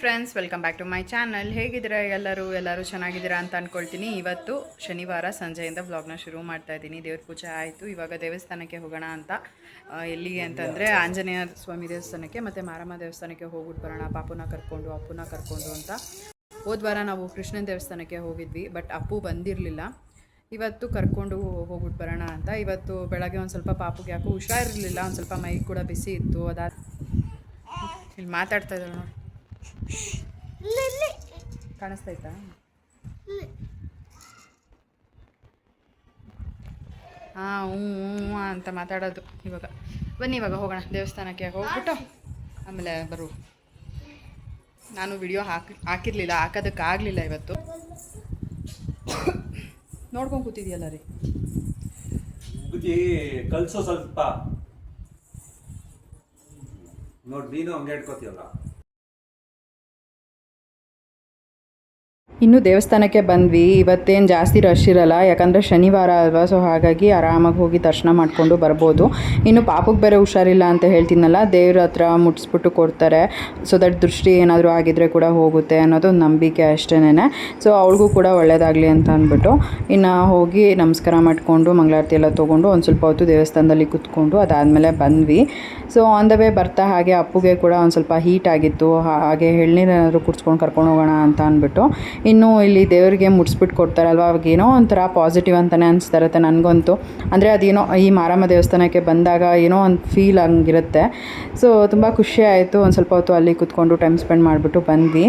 Friends, welcome back to my channel. ಹೇಗಿದ್ದೀರಾ ಎಲ್ಲರೂ ಚೆನ್ನಾಗಿದ್ದೀರಾ ಅಂತ ಅಂದ್ಕೊಳ್ತೀನಿ. ಇವತ್ತು ಶನಿವಾರ ಸಂಜೆಯಿಂದ ವ್ಲಾಗ್ನ ಶುರು ಮಾಡ್ತಾ ಇದ್ದೀನಿ. ದೇವ್ರ ಪೂಜೆ ಆಯಿತು. ಇವಾಗ ದೇವಸ್ಥಾನಕ್ಕೆ ಹೋಗೋಣ ಅಂತ. ಎಲ್ಲಿಗೆ ಅಂತಂದರೆ ಆಂಜನೇಯ ಸ್ವಾಮಿ ದೇವಸ್ಥಾನಕ್ಕೆ ಮತ್ತು ಮಾರಮ್ಮ ದೇವಸ್ಥಾನಕ್ಕೆ ಹೋಗ್ಬಿಟ್ಟು ಬರೋಣ. ಪಾಪುನ ಕರ್ಕೊಂಡು ಅಪ್ಪುನ ಕರ್ಕೊಂಡು ಅಂತ. ಹೋದ ವಾರ ನಾವು ಕೃಷ್ಣನ ದೇವಸ್ಥಾನಕ್ಕೆ ಹೋಗಿದ್ವಿ, ಬಟ್ ಅಪ್ಪು ಬಂದಿರಲಿಲ್ಲ. ಇವತ್ತು ಕರ್ಕೊಂಡು ಹೋಗ್ಬಿಟ್ಟು ಬರೋಣ ಅಂತ. ಇವತ್ತು ಬೆಳಗ್ಗೆ ಒಂದು ಸ್ವಲ್ಪ ಪಾಪುಗೆ ಯಾಕೋ ಹುಷಾರಿರಲಿಲ್ಲ, ಒಂದು ಸ್ವಲ್ಪ ಮೈ ಕೂಡ ಬಿಸಿ ಇತ್ತು. ಇಲ್ಲಿ ಮಾತಾಡ್ತಾ ಇದ್ದಾಳೆ ನೋಡಿ, ಕಾಣಿಸ್ತೈತಾ? ಹಾಂ ಹ್ಞೂ ಅಂತ ಮಾತಾಡೋದು. ಬನ್ನಿ ಇವಾಗ ಹೋಗೋಣ ದೇವಸ್ಥಾನಕ್ಕೆ. ಹೋಗ್ಬಿಟ್ಟು ಆಮೇಲೆ ಬರು. ನಾನು ವಿಡಿಯೋ ಹಾಕಿರಲಿಲ್ಲ, ಹಾಕೋದಕ್ಕಾಗಲಿಲ್ಲ ಇವತ್ತು. ನೋಡ್ಕೊಂಡು ಕೂತಿದ್ಯಲ್ಲ ರೀ, ಕಲ್ಸೋ ಸ್ವಲ್ಪ ನೋಡಿ, ನೀನು ಹಂಗೆ ಇಟ್ಕೋತೀಯಲ್ಲ. ಇನ್ನು ದೇವಸ್ಥಾನಕ್ಕೆ ಬಂದ್ವಿ. ಇವತ್ತೇನು ಜಾಸ್ತಿ ರಶ್ ಇರಲ್ಲ, ಯಾಕಂದರೆ ಶನಿವಾರ ಅಲ್ವಾ. ಸೊ ಹಾಗಾಗಿ ಆರಾಮಾಗಿ ಹೋಗಿ ದರ್ಶನ ಮಾಡಿಕೊಂಡು ಬರ್ಬೋದು. ಇನ್ನು ಪಾಪಕ್ಕೆ ಬೇರೆ ಹುಷಾರಿಲ್ಲ ಅಂತ ಹೇಳ್ತೀನಲ್ಲ, ದೇವ್ರ ಹತ್ರ ಮುಟ್ಸ್ಬಿಟ್ಟು ಕೊಡ್ತಾರೆ. ಸೊ ದಟ್ ದೃಷ್ಟಿ ಏನಾದರೂ ಆಗಿದ್ರೆ ಕೂಡ ಹೋಗುತ್ತೆ ಅನ್ನೋದು ಒಂದು ನಂಬಿಕೆ ಅಷ್ಟೇನೆ. ಸೊ ಅವಳಿಗೂ ಕೂಡ ಒಳ್ಳೆಯದಾಗಲಿ ಅಂತ ಅಂದ್ಬಿಟ್ಟು ಇನ್ನು ಹೋಗಿ ನಮಸ್ಕಾರ ಮಾಡಿಕೊಂಡು ಮಂಗಳಾರತಿ ಎಲ್ಲ ತೊಗೊಂಡು ಒಂದು ಸ್ವಲ್ಪ ಹೊತ್ತು ದೇವಸ್ಥಾನದಲ್ಲಿ ಕೂತ್ಕೊಂಡು ಅದಾದಮೇಲೆ ಬಂದ್ವಿ. ಸೊ ಆನ್ ದ ವೇ ಬರ್ತಾ ಹಾಗೆ ಅಪ್ಪುಗೆ ಕೂಡ ಒಂದು ಸ್ವಲ್ಪ ಹೀಟ್ ಆಗಿತ್ತು. ಹಾಗೆ ಎಳ್ನೀರೇನಾದರೂ ಕುಡಿಸ್ಕೊಂಡು ಕರ್ಕೊಂಡು ಹೋಗೋಣ ಅಂತ ಅಂದ್ಬಿಟ್ಟು ಇನ್ನು ಇಲ್ಲಿ ದೇವರಿಗೆ ಮುಟ್ಸ್ಬಿಟ್ಟು ಕೊಡ್ತಾರಲ್ವ, ಅವಾಗ ಏನೋ ಒಂಥರ ಪಾಸಿಟಿವ್ ಅಂತಲೇ ಅನಿಸ್ತಾ ಇರುತ್ತೆ ನನಗಂತೂ. ಅಂದರೆ ಅದೇನೋ ಈ ಮಾರಮ್ಮ ದೇವಸ್ಥಾನಕ್ಕೆ ಬಂದಾಗ ಏನೋ ಒಂದು ಫೀಲ್ ಹಂಗಿರುತ್ತೆ. ಸೊ ತುಂಬ ಖುಷಿ ಆಯಿತು. ಒಂದು ಸ್ವಲ್ಪ ಹೊತ್ತು ಅಲ್ಲಿ ಕೂತ್ಕೊಂಡು ಟೈಮ್ ಸ್ಪೆಂಡ್ ಮಾಡಿಬಿಟ್ಟು ಬಂದ್ವಿ.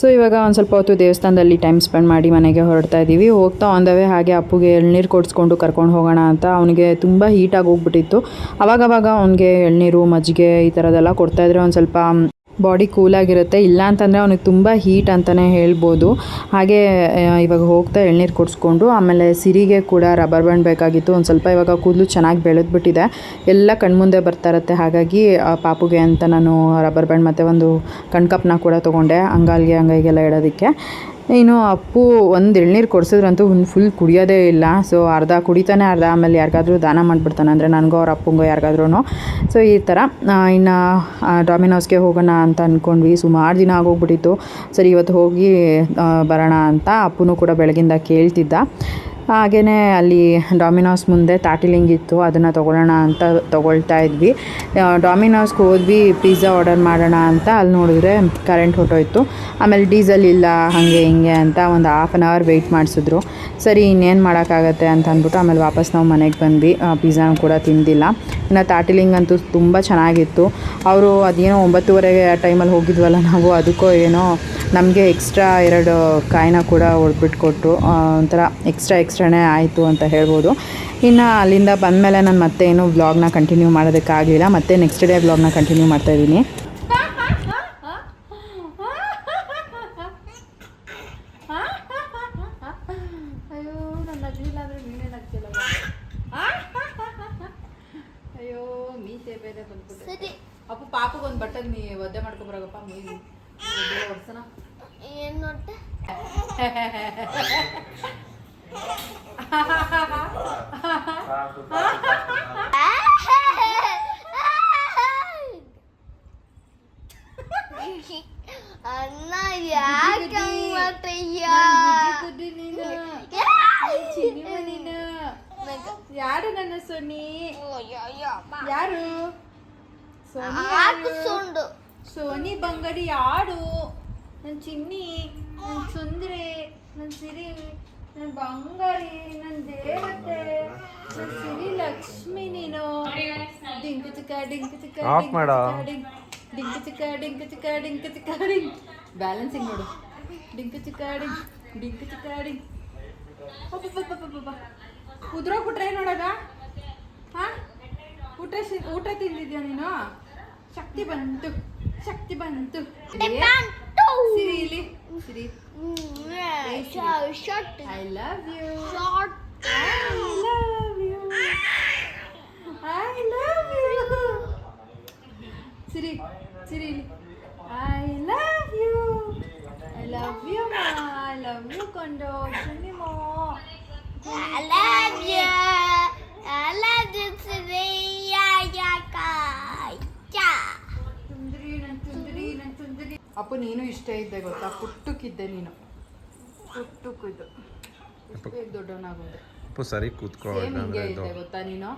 ಸೊ ಇವಾಗ ಒಂದು ಸ್ವಲ್ಪ ಹೊತ್ತು ದೇವಸ್ಥಾನದಲ್ಲಿ ಟೈಮ್ ಸ್ಪೆಂಡ್ ಮಾಡಿ ಮನೆಗೆ ಹೊರಡ್ತಾ ಇದ್ದೀವಿ. ಹೋಗ್ತಾ ಆನ್ ದ ವೇ ಹಾಗೆ ಅಪ್ಪುಗೆ ಎಳ್ನೀರು ಕೊಡಿಸ್ಕೊಂಡು ಕರ್ಕೊಂಡು ಹೋಗೋಣ ಅಂತ. ಅವನಿಗೆ ತುಂಬ ಹೀಟಾಗಿ ಹೋಗ್ಬಿಟ್ಟಿತ್ತು. ಅವಾಗವಾಗ ಅವನಿಗೆ ಎಳ್ನೀರು ಮಜ್ಜಿಗೆ ಈ ಥರದ್ದೆಲ್ಲ ಕೊಡ್ತಾಯಿದ್ರೆ ಒಂದು ಸ್ವಲ್ಪ ಬಾಡಿ ಕೂಲಾಗಿರುತ್ತೆ. ಇಲ್ಲ ಅಂತಂದರೆ ಅವನಿಗೆ ತುಂಬ ಹೀಟ್ ಅಂತಲೇ ಹೇಳ್ಬೋದು. ಹಾಗೆ ಇವಾಗ ಹೋಗ್ತಾ ಎಳ್ನೀರು ಕೊಡಿಸ್ಕೊಂಡು ಆಮೇಲೆ ಸಿರಿಗೆ ಕೂಡ ರಬ್ಬರ್ ಬ್ಯಾಂಡ್ ಬೇಕಾಗಿತ್ತು. ಒಂದು ಸ್ವಲ್ಪ ಇವಾಗ ಕೂದಲು ಚೆನ್ನಾಗಿ ಬೆಳೆದ್ಬಿಟ್ಟಿದೆ, ಎಲ್ಲ ಕಣ್ಮುಂದೆ ಬರ್ತಾ ಇರುತ್ತೆ. ಹಾಗಾಗಿ ಪಾಪುಗೆ ಅಂತ ನಾನು ರಬ್ಬರ್ ಬ್ಯಾಂಡ್ ಮತ್ತು ಒಂದು ಕಣ್ಕಪ್ನ ಕೂಡ ತೊಗೊಂಡೆ, ಅಂಗೈಗೆಲ್ಲ ಇಡೋದಕ್ಕೆ. ಇನ್ನು ಅಪ್ಪು ಒಂದು ಎಳ್ನೀರು ಕೊಡಿಸಿದ್ರಂತೂ ಫುಲ್ ಕುಡಿಯೋದೇ ಇಲ್ಲ. ಸೊ ಅರ್ಧ ಕುಡಿತಾನೆ, ಅರ್ಧ ಆಮೇಲೆ ಯಾರಿಗಾದ್ರೂ ದಾನ ಮಾಡಿಬಿಡ್ತಾನೆ, ಅಂದರೆ ನನಗೋ ಅವ್ರ ಅಪ್ಪಂಗೋ ಯಾರಿಗಾದ್ರೂ. ಸೊ ಈ ಥರ ಇನ್ನು ಡಾಮಿನೋಸ್ಗೆ ಹೋಗೋಣ ಅಂತ ಅಂದ್ಕೊಂಡ್ವಿ. ಸುಮಾರು ದಿನ ಆಗೋಗ್ಬಿಟ್ಟಿತ್ತು. ಸರಿ ಇವತ್ತು ಹೋಗಿ ಬರೋಣ ಅಂತ ಅಪ್ಪನೂ ಕೂಡ ಬೆಳಗಿಂದ ಕೇಳ್ತಿದ್ದ. ಹಾಗೆಯೇ ಅಲ್ಲಿ ಡಾಮಿನೋಸ್ ಮುಂದೆ ತಾಟಿಲಿಂಗ್ ಇತ್ತು, ಅದನ್ನು ತೊಗೊಳ್ಳೋಣ ಅಂತ ತೊಗೊಳ್ತಾ ಇದ್ವಿ. ಡಾಮಿನೋಸ್ಗೆ ಹೋದ್ವಿ ಪಿಜ್ಜಾ ಆರ್ಡರ್ ಮಾಡೋಣ ಅಂತ. ಅಲ್ಲಿ ನೋಡಿದ್ರೆ ಕರೆಂಟ್ ಹೊಟ್ಟೋಯ್ತು. ಆಮೇಲೆ ಡೀಸೆಲ್ ಇಲ್ಲ, ಹಾಗೆ ಹಿಂಗೆ ಅಂತ ಒಂದು ಹಾಫ್ ಆನ್ ಅವರ್ ವೆಯ್ಟ್ ಮಾಡಿಸಿದ್ರು. ಸರಿ ಇನ್ನೇನು ಮಾಡೋಕ್ಕಾಗತ್ತೆ ಅಂತ ಅಂದ್ಬಿಟ್ಟು ಆಮೇಲೆ ವಾಪಸ್ ನಾವು ಮನೆಗೆ ಬಂದ್ವಿ. ಪಿಜ್ಜಾನು ಕೂಡ ತಿಂದಿಲ್ಲ. ಇನ್ನು ತಾಟಿಲಿಂಗ್ ಅಂತೂ ತುಂಬ ಚೆನ್ನಾಗಿತ್ತು. ಅವರು ಅದೇನೋ 9:30 ಆ ಟೈಮಲ್ಲಿ ಹೋಗಿದ್ವಲ್ಲ ನಾವು, ಅದಕ್ಕೋ ಏನೋ ನಮಗೆ ಎಕ್ಸ್ಟ್ರಾ 2 ಕಾಯಿನ ಕೂಡ ಹೊಡೆದ್ಬಿಟ್ಟು ಕೊಟ್ಟರು. ಒಂಥರ ಎಕ್ಸ್ಟ್ರಾನೇ ಆಯಿತು ಅಂತ ಹೇಳ್ಬೋದು. ಇನ್ನು ಅಲ್ಲಿಂದ ಬಂದಮೇಲೆ ನಾನು ಮತ್ತೆ ಏನು ವ್ಲಾಗ್ನ ಕಂಟಿನ್ಯೂ ಮಾಡೋದಕ್ಕಾಗಲಿಲ್ಲ. ಮತ್ತೆ ನೆಕ್ಸ್ಟ್ ಡೇ ವ್ಲಾಗ್ನ ಕಂಟಿನ್ಯೂ ಮಾಡ್ತಾಯಿದ್ದೀನಿ. ಅಯ್ಯೋ ಮೀಸೆ ಬೇರೆ ಬಂದ್ಬಿಟ್ಟು. ಅಪ್ಪು ಪಾಪಗೊಂದು ಬಟ್ಟೆಗೆ ನೀ ಒದ್ದೆ ಮಾಡ್ಕೊಬರಗಪ್ಪ. ಮೀನು ವರ್ಷನ ಏನು ನೋಡ್ತೆ ಅಣ್ಣ ಯಾಕೆ ಮಾಡ್ತೀಯ? ಯಾರು ನನ್ನ ಸೋನಿ? ಯಾರು ಸೋನಿ ಬಂಗಡಿ ಯಾರು? ನನ್ನ ಚಿನ್ನಿ, ನನ್ನ ಸುಂದ್ರೆ, ನನ್ನ ಸಿರಿ, ನನ್ನ ಬಂಗಾರಿ, ನನ್ನ ದೇವತೆ, ನನ್ನ ಸಿರಿ ಲಕ್ಷ್ಮಿ ನೀನು. ಡಿಂಕು ಚಿಕ್ಕ ಡಿಂಕು ಚಿಕ್ಕ ಡಿಂಕು ಚಿಕ್ಕ ಡಿಂಕು ಚಿಕ್ಕ ಡಿಂಕು ಚಿಕ್ಕ ಡಿಂಕ್. ಬ್ಯಾಲೆನ್ಸಿಂಗ್ ನೋಡು. ಡಿಂಕು ಚಿಕ್ಕ ಡಿಂಕ್ ಡಿಂಕು ಚಿಕ್ಕ ಡಿಂಕ್. ಉದ್ರೋಗ್ಬಿಟ್ರೆ ನೋಡಾಗ. ಹಾಂ ಊಟ ತಿಂದಿದ್ಯಾ ನೀನು? ಶಕ್ತಿ ಬಂತು. ಸಿರಿ ಇಲ್ಲಿ Siri Short. I love you Short. I love you I love you Siri Siri ಇಲ್ಲಿ ಐ ಲವ್ ಯು ಮಾ ಐ ಲವ್ ಯು ಕೊಂಡು ಶನಿಮೋ I love you. I love you today. ಚುಂದ್ರಿ Appu ನೀನು ಇಷ್ಟ ಇದ್ದೆ ಗೊತ್ತಾ ಪುಟ್ಟಕ್ಕಿದ್ದೆ ನೀನು ಪುಟ್ಟಕ್ಕಿದ್ದು ಇಷ್ಟು ಬೇಗ ದೊಡ್ಡವನಾಗೋದೆ ಅಪ್ಪು ಸರಿ ಕೂತ್ಕೋ ಸೇಮ್ ಹಿಂಗೆ ಇದ್ದೆ ಗೊತ್ತಾ ನೀನು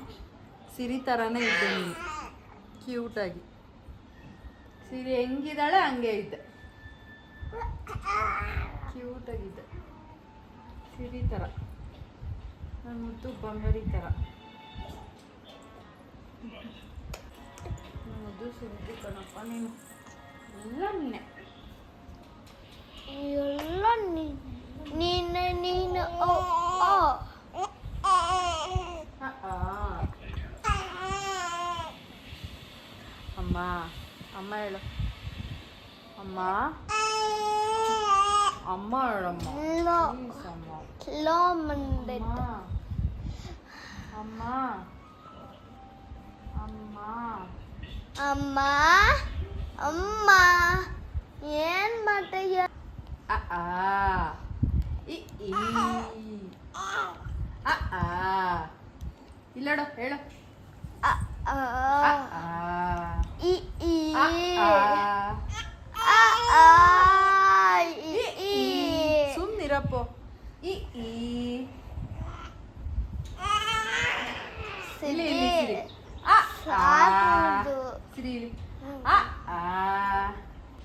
ಸಿರಿ ಥರನೇ ಇದ್ದೆ ನೀನು ಕ್ಯೂಟಾಗಿ ಸಿರಿ ಹೆಂಗಿದ್ದಾಳೆ ಹಂಗೆ ಇದ್ದೆ ಕ್ಯೂಟಾಗಿದ್ದೆ ಸಿರಿ ಥರ ನನ್ನ ಮುದ್ದು ಬಂಗಾರಿ ಥರ ಮುದ್ದು ಸಿರಿ ಕಣಪ್ಪ ನೀನು ಎಲ್ಲ ನೀನೆ ಎಲ್ಲ ನೀನು ಓ ಅಮ್ಮ ಅಮ್ಮ ಹೇಳು ಅಮ್ಮ ಅಮ್ಮ ಹೇಳಮ್ಮ Please ಅಮ್ಮ ಲೋ ಮಂಡೆ ಅಮ್ಮ ಅಮ್ಮ ಅಮ್ಮ ಅಮ್ಮ ಏನ್ ಮಾಡ್ತೀಯ ಅ ಆ ಇ ಈ ಅ ಆ ಇಲ್ಲೋಡು ಹೇಳು ಅ ಅ ಆ ಇ ಈ ಅ ಆ ಅ ಆ ಇ ಈ ಸುಮ್ನಿರಪ್ಪು ಇ ಈ ಇಲ್ಲಿ ಇಲ್ಲಿ ಸಿರಿ ಅ ಆ ಸಾಕು. ಸಿರಿ ಇಲ್ಲಿ ಅ ಆ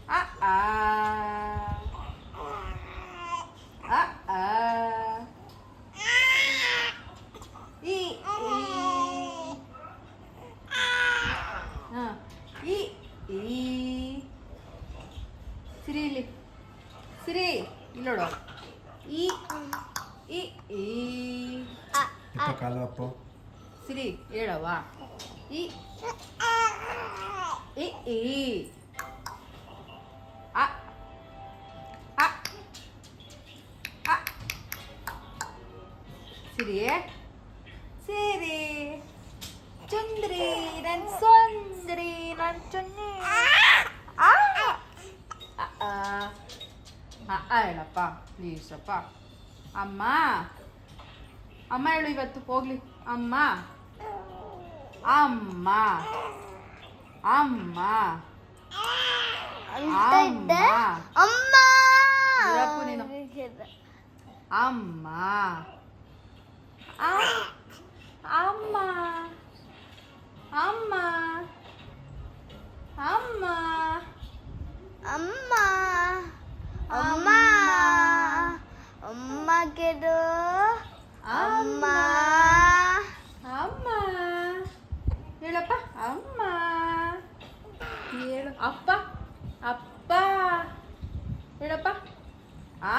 ಅ ಆ ಅ ಆ ಇ ಈ ಹ ಇ ಈ ಸಿರಿ ಇಲ್ಲಿ ಸಿರಿ ಇಲ್ಲೋಡು ಇ ಇ ಈ ಕಾಲು ಅಪ್ಪು ಸಿರಿ ಹೇಳವ್ವ ಇ ಇ ಈ ಅ ಅ ಅ ಸಿರಿ ಸಿರಿ ಚುಂದ್ರಿ ನನ್ ಸುಂದ್ರಿ ನನ್ ಚುನ್ನಿ ಆ ಅ ಆ ಹೇಳಪ್ಪ ಪ್ಲೀಸ್ ಅಪ್ಪ ಅಮ್ಮ ಅಮ್ಮ ಹೇಳು ಇವತ್ತು ಹೋಗ್ಲಿ ಅಮ್ಮ ಅಮ್ಮ ಅಮ್ಮ ಅಂತ ಇದ್ದೆ ಅಮ್ಮ ಇರಪ್ಪು ನೀನು. ಅಮ್ಮ ಅಮ್ಮ ಅಮ್ಮ ಅಮ್ಮ ಅಮ್ಮ ಅಮ್ಮ ಅಮ್ಮ ಕೆಡು ಅಮ್ಮ ಅಮ್ಮ ಹೇಳಪ್ಪ ಅಮ್ಮ ಹೇಳು ಅಪ್ಪ ಅಪ್ಪ ಹೇಳಪ್ಪ ಆ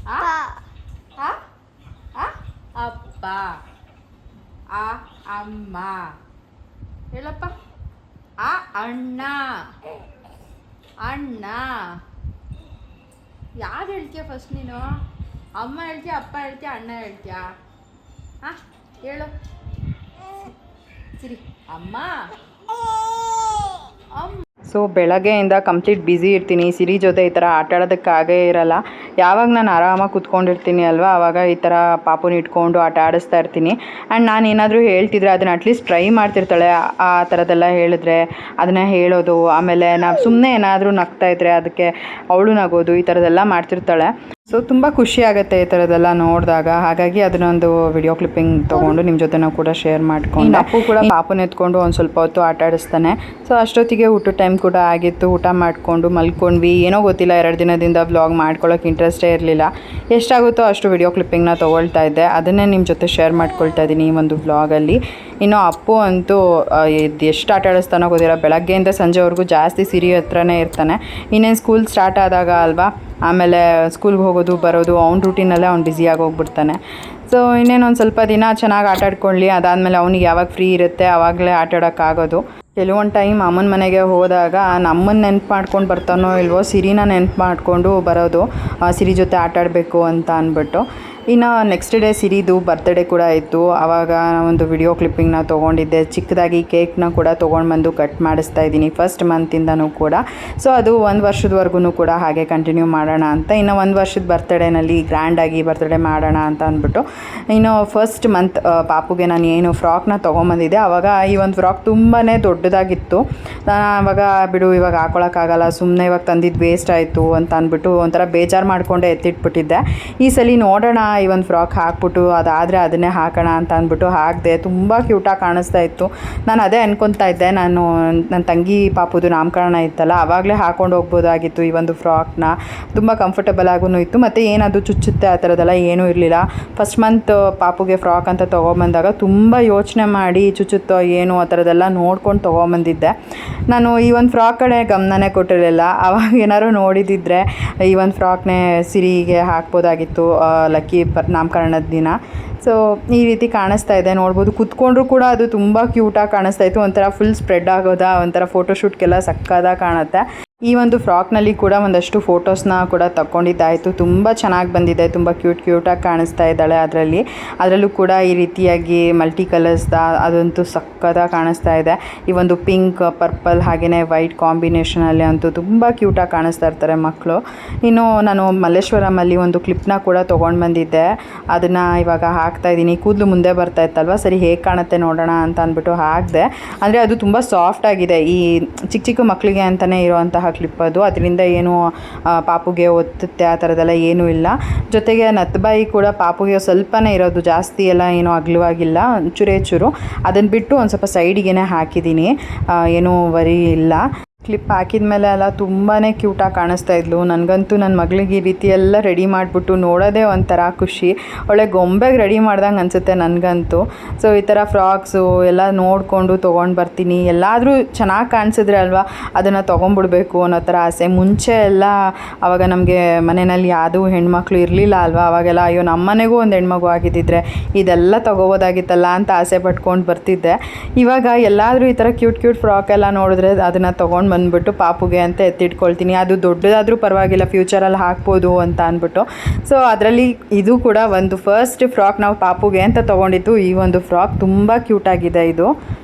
ಆ ಆ ಆ ಅಪ್ಪ ಆ ಅಮ್ಮ ಹೇಳಪ್ಪ ಆ ಅಣ್ಣ ಅಣ್ಣ ಯಾರು ಹೇಳ್ತೀಯ ಫಸ್ಟ್ ನೀನು ಅಮ್ಮ ಹೇಳ್ತೀಯ ಅಪ್ಪ ಹೇಳ್ತೀಯ ಅಣ್ಣ ಹೇಳ್ತೀಯ ಹಾಂ ಹೇಳು ಸರಿ ಅಮ್ಮ ಅಮ್ಮ ಸೊ ಬೆಳಗ್ಗೆಯಿಂದ ಕಂಪ್ಲೀಟ್ ಬ್ಯುಸಿ ಇರ್ತೀನಿ ಸಿರಿ ಜೊತೆ ಈ ಥರ ಆಟ ಆಡೋದಕ್ಕಾಗೇ ಇರಲ್ಲ ಯಾವಾಗ ನಾನು ಆರಾಮಾಗಿ ಕೂತ್ಕೊಂಡಿರ್ತೀನಿ ಅಲ್ವಾ ಆವಾಗ ಈ ಥರ ಪಾಪುನ ಇಟ್ಕೊಂಡು ಆಟ ಆಡಿಸ್ತಾ ಇರ್ತೀನಿ ಆ್ಯಂಡ್ ನಾನು ಏನಾದರೂ ಹೇಳ್ತಿದ್ರೆ ಅದನ್ನ ಅಟ್ಲೀಸ್ಟ್ ಟ್ರೈ ಮಾಡ್ತಿರ್ತಾಳೆ ಆ ಥರದ್ದೆಲ್ಲ ಹೇಳಿದ್ರೆ ಅದನ್ನು ಹೇಳೋದು ಆಮೇಲೆ ನಾವು ಸುಮ್ಮನೆ ಏನಾದರೂ ನಗ್ತಾಯಿದ್ರೆ ಅದಕ್ಕೆ ಅವಳು ನಗೋದು ಈ ಥರದ್ದೆಲ್ಲ ಮಾಡ್ತಿರ್ತಾಳೆ ಸೊ ತುಂಬ ಖುಷಿ ಆಗುತ್ತೆ ಈ ಥರದ್ದೆಲ್ಲ ನೋಡಿದಾಗ ಹಾಗಾಗಿ ಅದನ್ನೊಂದು ವಿಡಿಯೋ ಕ್ಲಿಪ್ಪಿಂಗ್ ತೊಗೊಂಡು ನಿಮ್ಮ ಜೊತೆ ನಾವು ಕೂಡ ಶೇರ್ ಮಾಡ್ಕೊಂಡು ಅಪ್ಪು ಕೂಡ ಪಾಪುನ ಎತ್ಕೊಂಡು ಒಂದು ಸ್ವಲ್ಪ ಹೊತ್ತು ಆಟ ಆಡಿಸ್ತಾನೆ ಸೊ ಅಷ್ಟೊತ್ತಿಗೆ ಊಟ ಟೈಮ್ ಕೂಡ ಆಗಿತ್ತು ಊಟ ಮಾಡಿಕೊಂಡು ಮಲ್ಕೊಂಡ್ವಿ ಏನೋ ಗೊತ್ತಿಲ್ಲ 2 ದಿನದಿಂದ ವ್ಲಾಗ್ ಮಾಡ್ಕೊಳ್ಳೋಕೆ ಇಂಟ್ರೆಸ್ಟೇ ಇರಲಿಲ್ಲ ಎಷ್ಟಾಗುತ್ತೋ ಅಷ್ಟು ವಿಡಿಯೋ ಕ್ಲಿಪ್ಪಿಂಗ್ನ ತೊಗೊಳ್ತಾ ಇದ್ದೆ ಅದನ್ನೇ ನಿಮ್ಮ ಜೊತೆ ಶೇರ್ ಮಾಡ್ಕೊಳ್ತಾ ಇದ್ದೀನಿ ಈ ಒಂದು ವ್ಲಾಗಲ್ಲಿ ಇನ್ನು ಅಪ್ಪು ಅಂತೂ ಎಷ್ಟು ಆಟ ಆಡಿಸ್ತಾನೋ ಗೊತ್ತಿಲ್ಲ ಬೆಳಗ್ಗೆಯಿಂದ ಸಂಜೆವರೆಗೂ ಜಾಸ್ತಿ ಸಿರಿ ಹತ್ರನೇ ಇರ್ತಾನೆ ಇನ್ನೇನು ಸ್ಕೂಲ್ ಸ್ಟಾರ್ಟ್ ಆದಾಗ ಅಲ್ವಾ ಆಮೇಲೆ ಸ್ಕೂಲ್ಗೆ ಹೋಗೋದು ಬರೋದು ಅವ್ನ ರೂಟೀನಲ್ಲೇ ಅವ್ನು ಬ್ಯುಸಿಯಾಗಿ ಹೋಗ್ಬಿಡ್ತಾನೆ ಸೊ ಇನ್ನೇನು ಒಂದು ಸ್ವಲ್ಪ ದಿನ ಚೆನ್ನಾಗಿ ಆಟ ಆಡ್ಕೊಳ್ಳಿ ಅದಾದಮೇಲೆ ಅವ್ನಿಗೆ ಯಾವಾಗ ಫ್ರೀ ಇರುತ್ತೆ ಆವಾಗಲೇ ಆಟ ಆಡೋಕ್ಕಾಗೋದು ಕೆಲವೊಂದು ಟೈಮ್ ಅಮ್ಮನ ಮನೆಗೆ ಹೋದಾಗ ನಮ್ಮನ್ನು ನೆನ್ಪು ಮಾಡ್ಕೊಂಡು ಬರ್ತಾನೋ ಇಲ್ವೋ ಸಿರಿನ ನೆನ್ಪು ಮಾಡಿಕೊಂಡು ಬರೋದು, ಸಿರಿ ಜೊತೆ ಆಟ ಆಡಬೇಕು ಅಂತ ಅಂದ್ಬಿಟ್ಟು. ಇನ್ನು ನೆಕ್ಸ್ಟ್ ಡೇ ಸಿರಿದು ಬರ್ತ್ಡೇ ಕೂಡ ಇತ್ತು. ಆವಾಗ ಒಂದು ವಿಡಿಯೋ ಕ್ಲಿಪ್ಪಿಂಗ್ನ ತೊಗೊಂಡಿದ್ದೆ. ಚಿಕ್ಕದಾಗಿ ಕೇಕ್ನ ಕೂಡ ತೊಗೊಂಡು ಬಂದು ಕಟ್ ಮಾಡಿಸ್ತಾ ಇದ್ದೀನಿ ಫಸ್ಟ್ ಮಂತಿಂದನೂ ಕೂಡ. ಸೊ ಅದು 1 ವರ್ಷದವರೆಗೂ ಕೂಡ ಹಾಗೆ ಕಂಟಿನ್ಯೂ ಮಾಡೋಣ ಅಂತ. ಇನ್ನು 1 ವರ್ಷದ ಬರ್ತ್ಡೇನಲ್ಲಿ ಗ್ರ್ಯಾಂಡಾಗಿ ಬರ್ತ್ಡೇ ಮಾಡೋಣ ಅಂತ ಅಂದ್ಬಿಟ್ಟು ಇನ್ನು ಫಸ್ಟ್ ಮಂತ್ ಪಾಪುಗೆ ನಾನು ಏನು ಫ್ರಾಕ್ನ ತೊಗೊಂಬಂದಿದ್ದೆ. ಆವಾಗ ಈ ಒಂದು ಫ್ರಾಕ್ ತುಂಬಾ ದೊಡ್ಡದಾಗಿತ್ತು. ನಾನು ಆವಾಗ ಬಿಡು ಇವಾಗ ಹಾಕೊಳಕ್ಕಾಗಲ್ಲ, ಸುಮ್ಮನೆ ಇವಾಗ ತಂದಿದ್ದು ವೇಸ್ಟ್ ಆಯಿತು ಅಂತ ಅಂದ್ಬಿಟ್ಟು ಒಂಥರ ಬೇಜಾರು ಮಾಡಿಕೊಂಡೆ ಎತ್ತಿಟ್ಬಿಟ್ಟಿದ್ದೆ. ಈ ಸಲ ನೋಡೋಣ ಈ ಒಂದು ಫ್ರಾಕ್ ಹಾಕ್ಬಿಟ್ಟು ಅದಾದರೆ ಅದನ್ನೇ ಹಾಕೋಣ ಅಂತ ಅಂದ್ಬಿಟ್ಟು ಹಾಕಿದೆ. ತುಂಬ ಕ್ಯೂಟಾಗಿ ಕಾಣಿಸ್ತಾ ಇತ್ತು. ನಾನು ಅದೇ ಅನ್ಕೊತಾ ಇದ್ದೆ, ನಾನು ನನ್ನ ತಂಗಿ ಪಾಪುದು ನಾಮಕರಣ ಇತ್ತಲ್ಲ ಆವಾಗಲೇ ಹಾಕ್ಕೊಂಡು ಹೋಗ್ಬೋದಾಗಿತ್ತು ಈ ಒಂದು ಫ್ರಾಕ್ನ. ತುಂಬ ಕಂಫರ್ಟಬಲ್ ಆಗೂ ಇತ್ತು ಮತ್ತು ಏನದು ಚುಚ್ಚುತ್ತೆ ಆ ಥರದ್ದೆಲ್ಲ ಏನೂ ಇರಲಿಲ್ಲ. ಫಸ್ಟ್ ಮಂತ್ ಪಾಪುಗೆ ಫ್ರಾಕ್ ಅಂತ ತೊಗೊಂಬಂದಾಗ ತುಂಬ ಯೋಚನೆ ಮಾಡಿ ಚುಚ್ಚುತ್ತೋ ಏನು ಆ ಥರದ್ದೆಲ್ಲ ನೋಡ್ಕೊಂಡು ತೊಗೊಂಬಂದಿದ್ದೆ. ನಾನು ಈ ಒಂದು ಫ್ರಾಕ್ ಕಡೆ ಗಮನನೇ ಕೊಟ್ಟಿರಲಿಲ್ಲ. ಆವಾಗ ಏನಾದ್ರು ನೋಡಿದಿದ್ರೆ ಈ ಒಂದು ಫ್ರಾಕ್ನೇ ಸಿರಿಗೆ ಹಾಕ್ಬೋದಾಗಿತ್ತು ಲಕ್ಕಿ ನಾಮಕರಣದ ದಿನ. ಸೊ ಈ ರೀತಿ ಕಾಣಿಸ್ತಾ ಇದೆ, ನೋಡ್ಬೋದು. ಕೂತ್ಕೊಂಡ್ರೂ ಕೂಡ ಅದು ತುಂಬ ಕ್ಯೂಟಾಗಿ ಕಾಣಿಸ್ತಾ ಇತ್ತು. ಒಂಥರ ಫುಲ್ ಸ್ಪ್ರೆಡ್ ಆಗೋದಾ, ಒಂಥರ ಫೋಟೋಶೂಟ್ಗೆಲ್ಲ ಸಕ್ಕದಾಗಿ ಕಾಣುತ್ತೆ. ಈ ಒಂದು ಫ್ರಾಕ್ನಲ್ಲಿ ಕೂಡ ಒಂದಷ್ಟು ಫೋಟೋಸ್ನ ಕೂಡ ತಗೊಂಡಿದ್ದಾಯಿತು. ತುಂಬ ಚೆನ್ನಾಗಿ ಬಂದಿದೆ, ತುಂಬ ಕ್ಯೂಟಾಗಿ ಕಾಣಿಸ್ತಾ ಇದ್ದಾಳೆ ಅದರಲ್ಲೂ ಕೂಡ ಈ ರೀತಿಯಾಗಿ ಮಲ್ಟಿ ಕಲರ್ಸ್ದ ಅದಂತೂ ಸಕ್ಕದಾಗಿ ಕಾಣಿಸ್ತಾ ಇದೆ. ಈ ಒಂದು ಪಿಂಕ್, ಪರ್ಪಲ್ ಹಾಗೆಯೇ ವೈಟ್ ಕಾಂಬಿನೇಷನಲ್ಲಿ ಅಂತೂ ತುಂಬ ಕ್ಯೂಟಾಗಿ ಕಾಣಿಸ್ತಾ ಇರ್ತಾರೆ ಮಕ್ಕಳು. ಇನ್ನು ನಾನು ಮಲ್ಲೇಶ್ವರಮಲ್ಲಿ ಒಂದು ಕ್ಲಿಪ್ನ ಕೂಡ ತೊಗೊಂಡು ಬಂದಿದ್ದೆ. ಅದನ್ನು ಇವಾಗ ಹಾಕ್ತಾಯಿದ್ದೀನಿ. ಕೂದಲು ಮುಂದೆ ಬರ್ತಾ ಇತ್ತಲ್ವ, ಸರಿ ಹೇಗೆ ಕಾಣುತ್ತೆ ನೋಡೋಣ ಅಂತ ಅಂದ್ಬಿಟ್ಟು ಹಾಕಿದೆ. ಅಂದರೆ ಅದು ತುಂಬ ಸಾಫ್ಟಾಗಿದೆ. ಈ ಚಿಕ್ಕ ಮಕ್ಕಳಿಗೆ ಅಂತಲೇ ಇರೋವಂತಹ ಕ್ಲಿಪ್ ಅದು. ಅದರಿಂದ ಏನು ಪಾಪುಗೆ ಒತ್ತುತ್ತೆ ಆ ಥರದ್ದೆಲ್ಲ ಏನೂ ಇಲ್ಲ. ಜೊತೆಗೆ ನತ್ಬಾಯಿ ಕೂಡ ಪಾಪುಗೆ ಸ್ವಲ್ಪನೇ ಇರೋದು, ಜಾಸ್ತಿ ಎಲ್ಲ ಏನೂ ಅಗಲವಾಗಿಲ್ಲ, ಚೂರು. ಅದನ್ನು ಬಿಟ್ಟು ಒಂದು ಸ್ವಲ್ಪ ಸೈಡಿಗೆ ಹಾಕಿದ್ದೀನಿ, ಏನೂ ವರಿ ಇಲ್ಲ. ಕ್ಲಿಪ್ ಹಾಕಿದ ಮೇಲೆ ಎಲ್ಲ ತುಂಬಾ ಕ್ಯೂಟಾಗಿ ಕಾಣಿಸ್ತಾ ಇದ್ಲು. ನನಗಂತೂ ನನ್ನ ಮಗಳಿಗೆ ಈ ರೀತಿ ಎಲ್ಲ ರೆಡಿ ಮಾಡಿಬಿಟ್ಟು ನೋಡೋದೇ ಒಂಥರ ಖುಷಿ. ಒಳ್ಳೆ ಗೊಂಬೆಗೆ ರೆಡಿ ಮಾಡ್ದಂಗೆ ಅನಿಸುತ್ತೆ ನನಗಂತೂ. ಸೊ ಈ ಥರ ಫ್ರಾಕ್ಸು ಎಲ್ಲ ನೋಡಿಕೊಂಡು ತೊಗೊಂಡು ಬರ್ತೀನಿ. ಎಲ್ಲಾದರೂ ಚೆನ್ನಾಗಿ ಕಾಣಿಸಿದ್ರೆ ಅಲ್ವಾ ಅದನ್ನು ತೊಗೊಂಡ್ಬಿಡ್ಬೇಕು ಅನ್ನೋ ಥರ ಆಸೆ. ಮುಂಚೆ ಎಲ್ಲ ಆವಾಗ ನಮಗೆ ಮನೆಯಲ್ಲಿ ಯಾವುದೂ ಹೆಣ್ಮಕ್ಳು ಇರಲಿಲ್ಲ ಅಲ್ವಾ, ಅವಾಗೆಲ್ಲ ಅಯ್ಯೋ ನಮ್ಮ ಮನೆಗೂ ಒಂದು ಹೆಣ್ಮಗು ಆಗಿದ್ದಿದ್ರೆ ಇದೆಲ್ಲ ತೊಗೋಬೋದಾಗಿತ್ತಲ್ಲ ಅಂತ ಆಸೆ ಪಟ್ಕೊಂಡು ಬರ್ತಿದ್ದೆ. ಇವಾಗ ಎಲ್ಲಾದರೂ ಈ ಥರ ಕ್ಯೂಟ್ ಫ್ರಾಕ್ ಎಲ್ಲ ನೋಡಿದ್ರೆ ಅದನ್ನು ತೊಗೊಂಡು ಬಂದುಬಿಟ್ಟು ಪಾಪುಗೆ ಅಂತ ಎತ್ತಿಟ್ಕೊಳ್ತೀನಿ. ಅದು ದೊಡ್ಡದಾದರೂ ಪರವಾಗಿಲ್ಲ, ಫ್ಯೂಚರಲ್ಲಿ ಹಾಕ್ಬೋದು ಅಂತ ಅಂದ್ಬಿಟ್ಟು. ಸೊ ಅದರಲ್ಲಿ ಇದು ಕೂಡ ಒಂದು ಫಸ್ಟ್ ಫ್ರಾಕ್ ನಾವು ಪಾಪುಗೆ ಅಂತ ತೊಗೊಂಡಿದ್ದು. ಈ ಒಂದು ಫ್ರಾಕ್ ತುಂಬ ಕ್ಯೂಟಾಗಿದೆ ಇದು.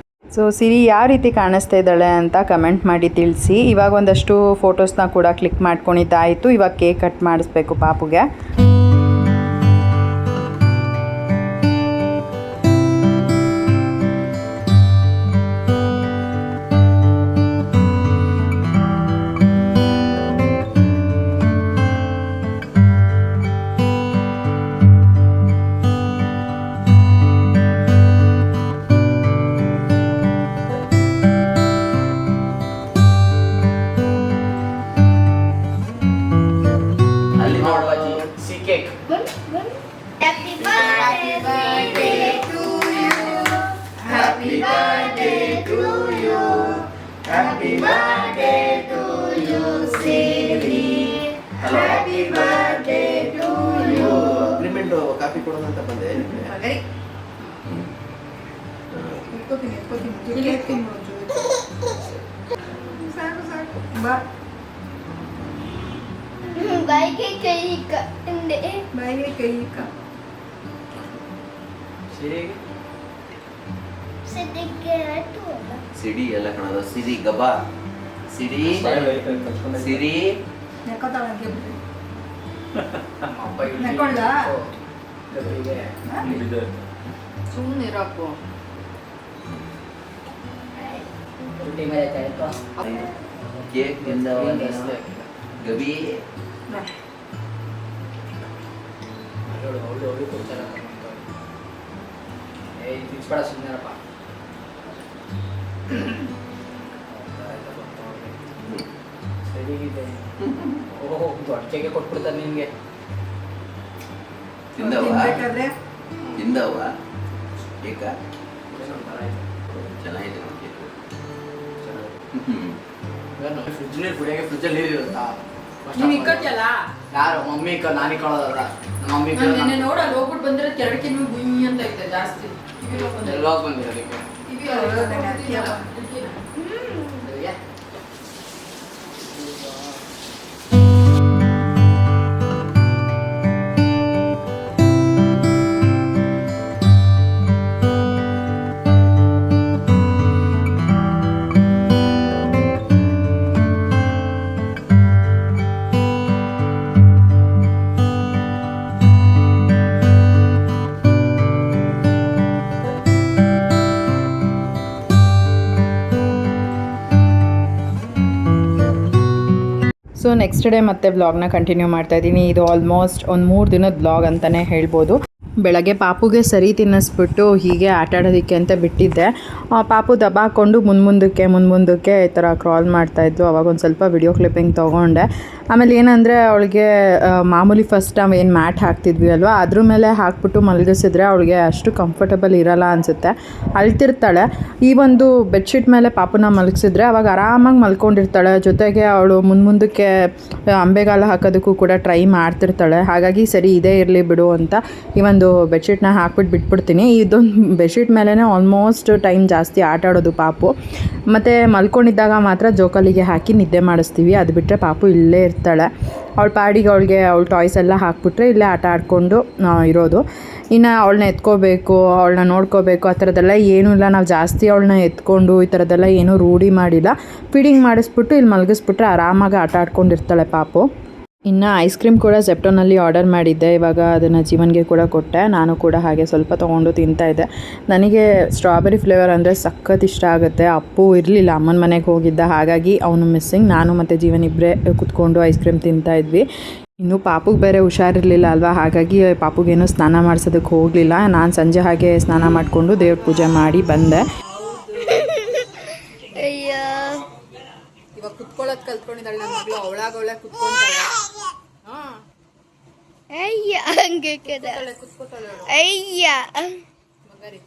ಸೊ ಸಿರಿ ಯಾವ ರೀತಿ ಕಾಣಿಸ್ತಾ ಇದ್ದಾಳೆ ಅಂತ ಕಮೆಂಟ್ ಮಾಡಿ ತಿಳಿಸಿ. ಇವಾಗ ಒಂದಷ್ಟು ಫೋಟೋಸ್ನ ಕೂಡ ಕ್ಲಿಕ್ ಮಾಡ್ಕೊಂಡಿದ್ದಾಯಿತು. ಇವಾಗ ಕೇಕ್ ಕಟ್ ಮಾಡಿಸ್ಬೇಕು ಪಾಪುಗೆ. Happy birthday to you. Happy birthday to you. Happy birthday to you, Siri. Happy birthday to you. Agreement copy ಕೊಡೋಣ ಅಂತ ಬಂದೆ. ಬಾಯಿಗೆ ಕೈ ಕಂಡೆ. ಬಾಯಿಗೆ ಕೈ ಇಕ್ಕ. ಸಿಡಿ ಎಲ್ಲ ಕಾಣೋದು. ಸಿರಿ ಗಬಾ ಸಿರಿ ಸಿರಿ ನೆಕ್ಕೋತಾಳಂಗೆ ನೆಕ್ಕೊಂಡ ಸುಮ್ಮನಿರಪ್ಪು. ಕೇಕ್ ಗಬಿ ಅಡಿಕೆಗೆ ಕೊಟ್ಬಿಡ್ತಾರೆ ನಿನ್ಗೆ. ತಿನ್ಬೇಕಾದ್ರೆ ತಿಂದವ ಕೇಕ ಚೆನ್ನಾಗಿದೆ. ಫ್ರಿಜ್ ನೀರು ಕುಡಿಯೋಕೆ ಫ್ರಿಜ್ಜಲ್ಲಿ ನೀರು ಇರುತ್ತಾ? ನೀವ್ ಇಕ್ಕತ್ಯಲ್ಲ ಯಾರು ಮಮ್ಮಿ ನಾನು ಇಕ್ಕೊಳ್ಳೋದಲ್ಲ. ನಮ್ಮ ಮಮ್ಮಿ ನಿನ್ನೆ ನೋಡ ಅಲ್ಲಿ ಹೋಗ್ಬಿಟ್ಟು ಬಂದ್ರೆ ಕೆರಕಿನ ಗುಯ್ ಅಂತ ಐತೆ ಜಾಸ್ತಿ. ಎಲ್ಲ ಬಂದಿರೋದಕ್ಕೆ ಸೊ ನೆಕ್ಸ್ಟ್ ಡೇ ಮತ್ತೆ ಬ್ಲಾಗ್ನ ಕಂಟಿನ್ಯೂ ಮಾಡ್ತಾಯಿದ್ದೀನಿ. ಇದು ಆಲ್ಮೋಸ್ಟ್ ಒಂದು 3 ದಿನದ ಬ್ಲಾಗ್ ಅಂತಲೇ ಹೇಳ್ಬೋದು. ಬೆಳಗ್ಗೆ ಪಾಪುಗೆ ಸರಿ ತಿನ್ನಿಸ್ಬಿಟ್ಟು ಹೀಗೆ ಆಟ ಆಡೋದಕ್ಕೆ ಅಂತ ಬಿಟ್ಟಿದ್ದೆ. ಪಾಪು ದಬ ಹಾಕ್ಕೊಂಡು ಮುಂದಕ್ಕೆ ಈ ಥರ ಕ್ರಾಲ್ ಮಾಡ್ತಾಯಿದ್ಲು. ಅವಾಗ ಒಂದು ಸ್ವಲ್ಪ ವಿಡಿಯೋ ಕ್ಲಿಪ್ಪಿಂಗ್ ತೊಗೊಂಡೆ. ಆಮೇಲೆ ಏನಂದರೆ ಅವಳಿಗೆ ಮಾಮೂಲಿ ಫಸ್ಟ್ ನಾವು ಏನು ಮ್ಯಾಟ್ ಹಾಕ್ತಿದ್ವಿ ಅಲ್ವಾ, ಅದ್ರ ಮೇಲೆ ಹಾಕ್ಬಿಟ್ಟು ಮಲಗಿಸಿದ್ರೆ ಅವಳಿಗೆ ಅಷ್ಟು ಕಂಫರ್ಟಬಲ್ ಇರಲ್ಲ ಅನಿಸುತ್ತೆ, ಅಳ್ತಿರ್ತಾಳೆ. ಈ ಒಂದು ಬೆಡ್ಶೀಟ್ ಮೇಲೆ ಪಾಪುನ ಮಲಗಿಸಿದ್ರೆ ಅವಾಗ ಆರಾಮಾಗಿ ಮಲ್ಕೊಂಡಿರ್ತಾಳೆ. ಜೊತೆಗೆ ಅವಳು ಮುಂದಕ್ಕೆ ಅಂಬೆಗಾಲ ಹಾಕೋದಕ್ಕೂ ಕೂಡ ಟ್ರೈ ಮಾಡ್ತಿರ್ತಾಳೆ. ಹಾಗಾಗಿ ಸರಿ ಇದೇ ಇರಲಿ ಬಿಡು ಅಂತ ಈ ಒಂದು ಬೆಡ್ಶೀಟ್ನ ಹಾಕ್ಬಿಟ್ಟು ಬಿಟ್ಬಿಡ್ತೀನಿ. ಇದೊಂದು ಬೆಡ್ಶೀಟ್ ಮೇಲೇ ಆಲ್ಮೋಸ್ಟ್ ಟೈಮ್ ಜಾಸ್ತಿ ಆಟ ಆಡೋದು ಪಾಪು. ಮತ್ತು ಮಲ್ಕೊಂಡಿದ್ದಾಗ ಮಾತ್ರ ಜೋಕಾಲಿಗೆ ಹಾಕಿ ನಿದ್ದೆ ಮಾಡಿಸ್ತೀವಿ. ಅದು ಬಿಟ್ಟರೆ ಪಾಪು ಇಲ್ಲೇ ಇರ್ತಾಳೆ. ಅವಳ ಪಾಡಿಗೆ ಅವಳ ಟಾಯ್ಸ್ ಎಲ್ಲ ಹಾಕ್ಬಿಟ್ರೆ ಇಲ್ಲೇ ಆಟ ಆಡಿಕೊಂಡು ಇರೋದು. ಇನ್ನು ಅವಳನ್ನ ಎತ್ಕೋಬೇಕು, ಅವಳನ್ನ ನೋಡ್ಕೋಬೇಕು, ಆ ಥರದ್ದೆಲ್ಲ ಏನೂ ಇಲ್ಲ. ನಾವು ಜಾಸ್ತಿ ಅವಳನ್ನ ಎತ್ಕೊಂಡು ಈ ಥರದ್ದೆಲ್ಲ ಏನೂ ರೂಢಿ ಮಾಡಿಲ್ಲ. ಫೀಡಿಂಗ್ ಮಾಡಿಸ್ಬಿಟ್ಟು ಇಲ್ಲಿ ಮಲಗಿಸ್ಬಿಟ್ರೆ ಆರಾಮಾಗಿ ಆಟ ಆಡ್ಕೊಂಡಿರ್ತಾಳೆ ಪಾಪು. ಇನ್ನು ಐಸ್ ಕ್ರೀಮ್ ಕೂಡ ಜೆಪ್ಟೋನಲ್ಲಿ ಆರ್ಡರ್ ಮಾಡಿದ್ದೆ. ಇವಾಗ ಅದನ್ನು ಜೀವನ್ಗೆ ಕೂಡ ಕೊಟ್ಟೆ. ನಾನು ಕೂಡ ಹಾಗೆ ಸ್ವಲ್ಪ ತೊಗೊಂಡು ತಿಂತಾಯಿದ್ದೆ. ನನಗೆ ಸ್ಟ್ರಾಬೆರಿ ಫ್ಲೇವರ್ ಅಂದರೆ ಸಖತ್ ಇಷ್ಟ ಆಗುತ್ತೆ. ಅಪ್ಪು ಇರಲಿಲ್ಲ, ಅಮ್ಮನ ಮನೆಗೆ ಹೋಗಿದ್ದ, ಹಾಗಾಗಿ ಅವನು ಮಿಸ್ಸಿಂಗ್. ನಾನು ಮತ್ತು ಜೀವನ್ ಇಬ್ಬರೇ ಕುತ್ಕೊಂಡು ಐಸ್ ಕ್ರೀಮ್ ತಿಂತಾಯಿದ್ವಿ. ಇನ್ನು ಪಾಪುಗೆ ಬೇರೆ ಹುಷಾರಿರಲಿಲ್ಲ ಅಲ್ವಾ, ಹಾಗಾಗಿ ಪಾಪುಗೇನು ಸ್ನಾನ ಮಾಡಿಸೋದಕ್ಕೆ ಹೋಗಲಿಲ್ಲ. ನಾನು ಸಂಜೆ ಹಾಗೆ ಸ್ನಾನ ಮಾಡಿಕೊಂಡು ದೇವ್ರ ಪೂಜೆ ಮಾಡಿ ಬಂದೆ. ಇವಾಗ ಕುತ್ಕೊಳ್ಳೋದು ಕಲ್ತ್ಕೊಂಡಿದ್ದಾಳೆ ನನ್ನ ಮಗಳು. ಅವಳಾಗ ಕುತ್ಕೊಂತಾಳೆ. ಅಯ್ಯ ಹಂಗೆ ಕುತ್ಕೋತಾಳೆ ಅಯ್ಯ ಮಗರಿ.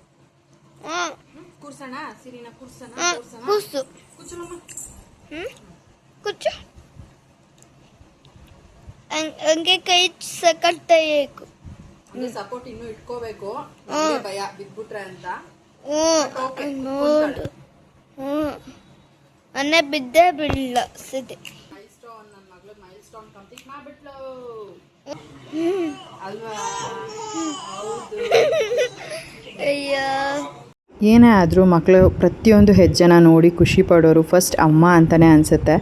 ಕೂರ್ಸೋಣ ಸಿರಿನ ಕೂರ್ಸೋಣ. ಕೂಸು ಕೂಚು ಹಂಗೆ ಕೈ ಕಟ್ಟಬೇಕು. ಸಪೋರ್ಟ್ ಇನ್ನೂ ಇಟ್ಕೋಬೇಕು, ಭಯ ಬಿದ್ಬಿಟ್ರೆ ಅಂತ. ನೋಡು ಮೊನ್ನೆ ಬಿದ್ದೇ ಬೀಳಲ್ಲ ಸಿದೆ. ನನ್ನ ಮಗಳು ಮೈಲ್ ಸ್ಟೋನ್ ಕಂಪ್ಲೀಟ್ ಮಾಡ್ಬಿಟ್ಲು ಅಲ್ವಾ? ಹೌದು. ಅಯ್ಯ ಏನೇ ಆದರೂ ಮಕ್ಕಳು ಪ್ರತಿಯೊಂದು ಹೆಜ್ಜೆನ ನೋಡಿ ಖುಷಿ ಪಡೋರು ಫಸ್ಟ್ ಅಮ್ಮ ಅಂತಲೇ ಅನಿಸುತ್ತೆ.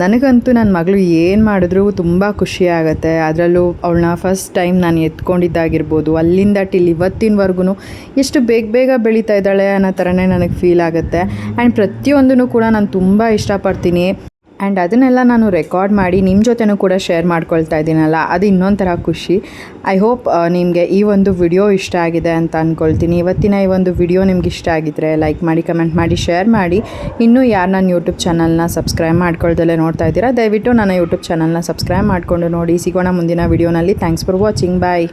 ನನಗಂತೂ ನನ್ನ ಮಗಳು ಏನು ಮಾಡಿದ್ರೂ ತುಂಬ ಖುಷಿ ಆಗುತ್ತೆ. ಅದರಲ್ಲೂ ಅವಳನ್ನ ಫಸ್ಟ್ ಟೈಮ್ ನಾನು ಎತ್ಕೊಂಡಿದ್ದಾಗಿರ್ಬೋದು, ಅಲ್ಲಿಂದ ಟಿಲ್ ಇವತ್ತಿನವರೆಗೂ ಎಷ್ಟು ಬೇಗ ಬೆಳೀತಾ ಇದ್ದಾಳೆ ಅನ್ನೋ ಥರನೇ ನನಗೆ ಫೀಲ್ ಆಗುತ್ತೆ. ಆ್ಯಂಡ್ ಪ್ರತಿಯೊಂದೂ ಕೂಡ ನಾನು ತುಂಬ ಇಷ್ಟಪಡ್ತೀನಿ. ಆ್ಯಂಡ್ ಅದನ್ನೆಲ್ಲ ನಾನು ರೆಕಾರ್ಡ್ ಮಾಡಿ ನಿಮ್ಮ ಜೊತೆನೂ ಕೂಡ ಶೇರ್ ಮಾಡ್ಕೊಳ್ತಾ ಇದ್ದೀನಲ್ಲ, ಅದು ಇನ್ನೊಂಥರ ಖುಷಿ. ಐ ಹೋಪ್ ನಿಮಗೆ ಈ ಒಂದು ವಿಡಿಯೋ ಇಷ್ಟ ಆಗಿದೆ ಅಂತ ಅಂದ್ಕೊಳ್ತೀನಿ. ಇವತ್ತಿನ ಈ ಒಂದು ವಿಡಿಯೋ ನಿಮ್ಗೆ ಇಷ್ಟ ಆಗಿದ್ದರೆ ಲೈಕ್ ಮಾಡಿ, ಕಮೆಂಟ್ ಮಾಡಿ, ಶೇರ್ ಮಾಡಿ. ಇನ್ನೂ ಯಾರು ನನ್ನ ಯೂಟ್ಯೂಬ್ ಚಾನಲ್ನ ಸಬ್ಸ್ಕ್ರೈಬ್ ಮಾಡ್ಕೊಳ್ದಲ್ಲೇ ನೋಡ್ತಾ ಇದ್ದೀರಾ, ದಯವಿಟ್ಟು ನನ್ನ ಯೂಟ್ಯೂಬ್ ಚಾನಲ್ನ ಸಬ್ಸ್ಕ್ರೈಬ್ ಮಾಡಿಕೊಂಡು ನೋಡಿ. ಸಿಗೋಣ ಮುಂದಿನ ವಿಡಿಯೋನಲ್ಲಿ. Thanks for watching. ಬಾಯ್.